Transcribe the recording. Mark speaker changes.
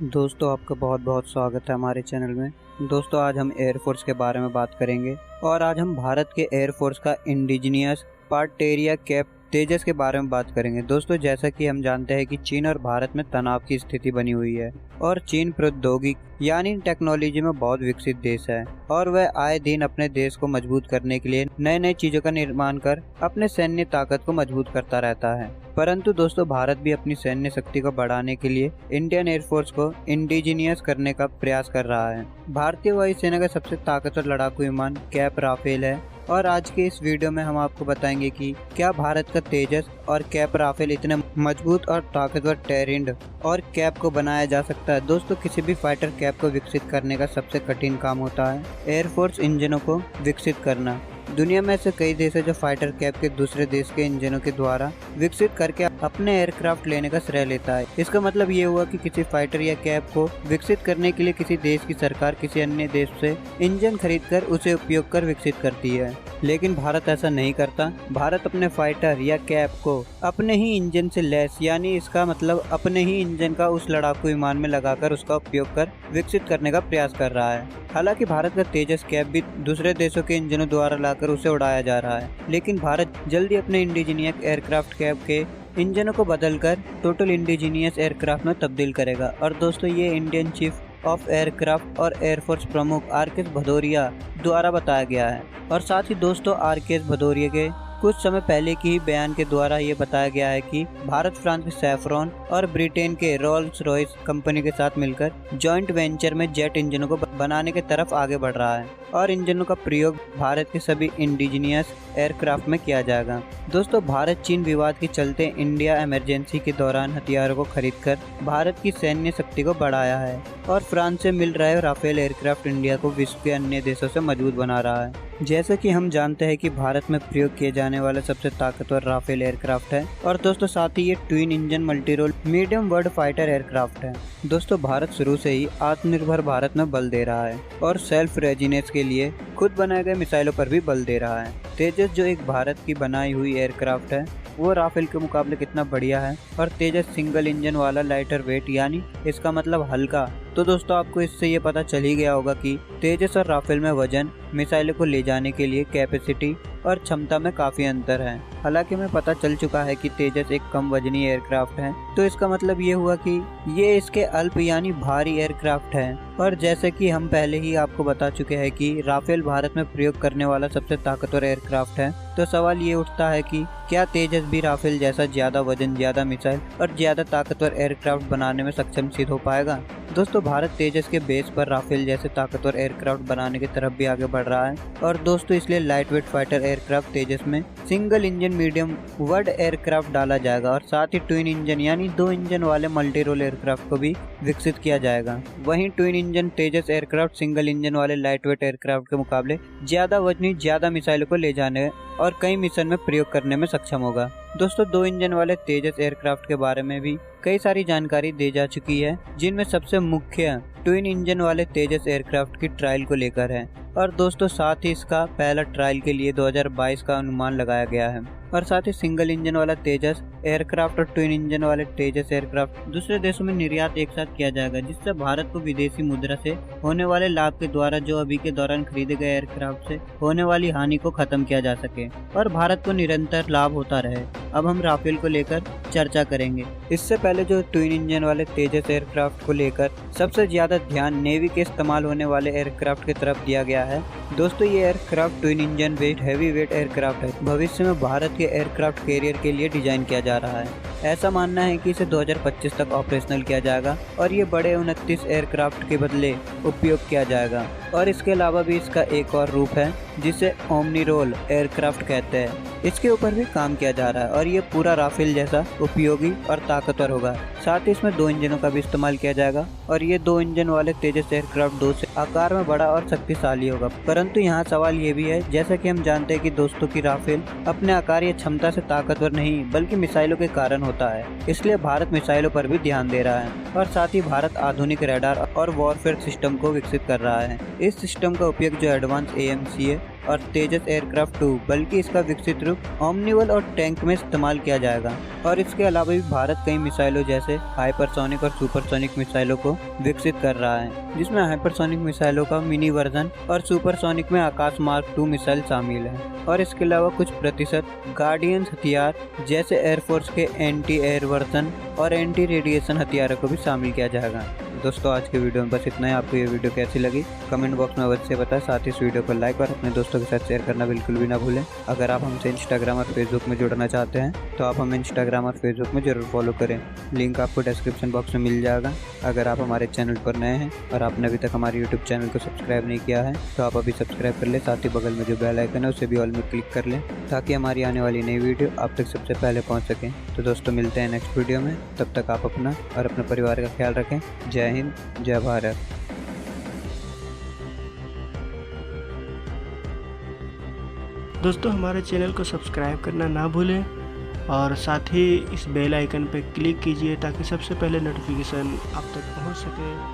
Speaker 1: दोस्तों आपका बहुत बहुत स्वागत है हमारे चैनल में। दोस्तों आज हम एयरफोर्स के बारे में बात करेंगे और आज हम भारत के एयरफोर्स का इंडिजिनियस पार्टेरिया कैप तेजस के बारे में बात करेंगे। दोस्तों जैसा कि हम जानते हैं कि चीन और भारत में तनाव की स्थिति बनी हुई है और चीन प्रौद्योगिकी यानी टेक्नोलॉजी में बहुत विकसित देश है और वह आए दिन अपने देश को मजबूत करने के लिए नए नए चीजों का निर्माण कर अपने सैन्य ताकत को मजबूत करता रहता है। परंतु दोस्तों भारत भी अपनी सैन्य शक्ति को बढ़ाने के लिए इंडियन एयरफोर्स को इंडिजिनियस करने का प्रयास कर रहा है। भारतीय वायुसेना का सबसे ताकतवर लड़ाकू विमान कैप राफेल है और आज के इस वीडियो में हम आपको बताएंगे कि क्या भारत का तेजस और कैप राफेल इतने मजबूत और ताकतवर टेरिंड और कैप को बनाया जा सकता है। दोस्तों किसी भी फाइटर कैप को विकसित करने का सबसे कठिन काम होता है एयरफोर्स इंजनों को विकसित करना। दुनिया में ऐसे कई देश है जो फाइटर कैप के दूसरे देश के इंजनों के द्वारा विकसित करके अपने एयरक्राफ्ट लेने का श्रेय लेता है। इसका मतलब ये हुआ कि किसी फाइटर या कैप को विकसित करने के लिए किसी देश की सरकार किसी अन्य देश से इंजन खरीदकर उसे उपयोग कर विकसित करती है, लेकिन भारत ऐसा नहीं करता। भारत अपने फाइटर या कैप को अपने ही इंजन से लैस यानी इसका मतलब अपने ही इंजन का उस लड़ाकू विमान में लगाकर उसका उपयोग कर विकसित करने का प्रयास कर रहा है। हालांकि भारत का तेजस कैप भी दूसरे देशों के इंजनों द्वारा लाकर उसे उड़ाया जा रहा है, लेकिन भारत जल्दी अपने इंडिजीनियस एयरक्राफ्ट कैप के इंजनों को बदलकर टोटल इंडिजीनियस एयरक्राफ्ट में तब्दील करेगा। और दोस्तों ये इंडियन चीफ ऑफ एयरक्राफ्ट और एयरफोर्स प्रमुख आर.के.एस. भदौरिया द्वारा बताया गया है। और साथ ही दोस्तों आर.के.एस. भदौरिया के कुछ समय पहले की ही बयान के द्वारा ये बताया गया है कि भारत फ्रांस के सैफ्रॉन और ब्रिटेन के रोल्स रॉयस कंपनी के साथ मिलकर जॉइंट वेंचर में जेट इंजनों को बनाने की तरफ आगे बढ़ रहा है और इंजनों का प्रयोग भारत के सभी इंडिजीनियस एयरक्राफ्ट में किया जाएगा। दोस्तों भारत चीन विवाद के चलते इंडिया इमरजेंसी के दौरान हथियारों को खरीदकर भारत की सैन्य शक्ति को बढ़ाया है और फ्रांस से मिल रहे राफेल एयरक्राफ्ट इंडिया को विश्व के अन्य देशों से मजबूत बना रहा है। जैसा कि हम जानते हैं कि भारत में प्रयोग किए जाने वाला सबसे ताकतवर राफेल एयरक्राफ्ट है और दोस्तों साथ ही ये twin engine multi role medium weight fighter aircraft है। दोस्तों भारत शुरू से ही आत्मनिर्भर भारत में बल दे रहा है और सेल्फ रेजिनेंस के लिए खुद बनाए गए मिसाइलों पर भी बल दे रहा है। तेजस जो एक भारत की बनाई हुई एयरक्राफ्ट है वो राफेल के मुकाबले कितना बढ़िया है और तेजस सिंगल इंजन वाला लाइटर वेट यानी इसका मतलब हल्का। तो दोस्तों आपको इससे ये पता चल ही गया होगा कि तेजस और राफेल में वजन, मिसाइलों को ले जाने के लिए कैपेसिटी और क्षमता में काफ़ी अंतर है। हालांकि हमें पता चल चुका है कि तेजस एक कम वजनी एयरक्राफ्ट है, तो इसका मतलब ये हुआ कि ये इसके अल्प यानी भारी एयरक्राफ्ट है। और जैसे कि हम पहले ही आपको बता चुके हैं कि राफेल भारत में प्रयोग करने वाला सबसे ताकतवर एयरक्राफ्ट है, तो सवाल ये उठता है कि क्या तेजस भी राफेल जैसा ज़्यादा वजन, ज़्यादा मिसाइल और ज़्यादा ताकतवर एयरक्राफ्ट बनाने में सक्षम सिद्ध हो पाएगा? दोस्तों भारत तेजस के बेस पर राफेल जैसे ताकतवर एयरक्राफ्ट बनाने की तरफ भी आगे बढ़ रहा है और दोस्तों इसलिए लाइट वेट फाइटर एयरक्राफ्ट तेजस में single engine medium word aircraft डाला जाएगा और साथ ही ट्विन इंजन यानी 2 इंजन वाले मल्टी रोल एयरक्राफ्ट को भी विकसित किया जाएगा। वहीं ट्विन इंजन तेजस एयरक्राफ्ट सिंगल इंजन वाले लाइट वेट एयरक्राफ्ट के मुकाबले ज़्यादा वजनी, ज़्यादा मिसाइलों को ले जाने और कई मिशन में प्रयोग करने में सक्षम होगा। दोस्तों 2 इंजन वाले तेजस एयरक्राफ्ट के बारे में भी कई सारी जानकारी दी जा चुकी है, जिनमें सबसे मुख्य ट्विन इंजन वाले तेजस एयरक्राफ्ट की ट्रायल को लेकर है और दोस्तों साथ ही इसका पहला ट्रायल के लिए 2022 का अनुमान लगाया गया है। और साथ ही सिंगल इंजन वाला तेजस एयरक्राफ्ट और ट्विन इंजन वाले तेजस एयरक्राफ्ट दूसरे देशों में निर्यात एक साथ किया जाएगा, जिससे भारत को विदेशी मुद्रा से होने वाले लाभ के द्वारा जो अभी के दौरान खरीदे गए एयरक्राफ्ट से होने वाली हानि को खत्म किया जा सके और भारत को निरंतर लाभ होता रहे। अब हम राफेल को लेकर चर्चा करेंगे। इससे पहले जो ट्विन इंजन वाले तेजस एयरक्राफ्ट को लेकर सबसे ज्यादा ध्यान नेवी के इस्तेमाल होने वाले एयरक्राफ्ट की तरफ दिया गया है। दोस्तों ये aircraft twin engine weight heavy weight aircraft है, भविष्य में भारत के एयरक्राफ्ट कैरियर के लिए डिजाइन किया जा रहा है। ऐसा मानना है कि इसे 2025 तक ऑपरेशनल किया जाएगा और ये बड़े 29 एयरक्राफ्ट के बदले उपयोग किया जाएगा। और इसके अलावा भी इसका एक और रूप है जिसे ओमनी रोल एयरक्राफ्ट कहते हैं, इसके ऊपर भी काम किया जा रहा है और ये पूरा राफेल जैसा उपयोगी और ताकतवर होगा। साथ ही इसमें 2 इंजनों का भी इस्तेमाल किया जाएगा और ये 2 इंजन वाले तेजस एयरक्राफ्ट 2 से आकार में बड़ा और शक्तिशाली होगा। परंतु यहाँ सवाल ये भी है, जैसा कि हम जानते हैं कि दोस्तों की राफेल अपने आकार या क्षमता से ताकतवर नहीं बल्कि मिसाइलों के कारण होता है, इसलिए भारत मिसाइलों पर भी ध्यान दे रहा है और साथ ही भारत आधुनिक रडार और वॉरफेयर सिस्टम को विकसित कर रहा है। इस सिस्टम का उपयोग जो एडवांस AMC है और तेजस एयरक्राफ्ट 2 बल्कि इसका विकसित रूप ओमनिवल और टैंक में इस्तेमाल किया जाएगा। और इसके अलावा भी भारत कई मिसाइलों जैसे हाइपरसोनिक और सुपरसोनिक मिसाइलों को विकसित कर रहा है, जिसमें हाइपरसोनिक मिसाइलों का मिनी वर्जन और सुपरसोनिक में आकाश मार्क 2 मिसाइल शामिल है। और इसके अलावा कुछ प्रतिशत गार्डियंस हथियार जैसे एयरफोर्स के एंटी एयर वर्जन और एंटी रेडिएशन हथियारों को भी शामिल किया जाएगा। दोस्तों आज के वीडियो में बस इतना ही। आपको ये वीडियो कैसी लगी कमेंट बॉक्स में अवश्य बताएं। साथ ही इस वीडियो को लाइक और अपने दोस्तों के साथ शेयर करना बिल्कुल भी ना भूलें। अगर आप हमसे इंस्टाग्राम और फेसबुक में जुड़ना चाहते हैं तो आप हमें इंस्टाग्राम और फेसबुक में जरूर फॉलो करें। लिंक आपको डिस्क्रिप्शन बॉक्स में मिल जाएगा। अगर आप हमारे चैनल पर नए हैं और आपने अभी तक हमारे यूट्यूब चैनल को सब्सक्राइब नहीं किया है तो आप अभी सब्सक्राइब कर लें। साथ ही बगल में जो बेल आइकन है उसे भी ऑल में क्लिक कर लें ताकि हमारी आने वाली नई वीडियो आप तक सबसे पहले पहुँच सकें। तो दोस्तों मिलते हैं नेक्स्ट वीडियो में। तब तक आप अपना और अपने परिवार का ख्याल रखें। जय हिंद, जय भारत।
Speaker 2: दोस्तों हमारे चैनल को सब्सक्राइब करना ना भूलें और साथ ही इस बेल आइकन पर क्लिक कीजिए ताकि सबसे पहले नोटिफिकेशन आप तक पहुंच सके।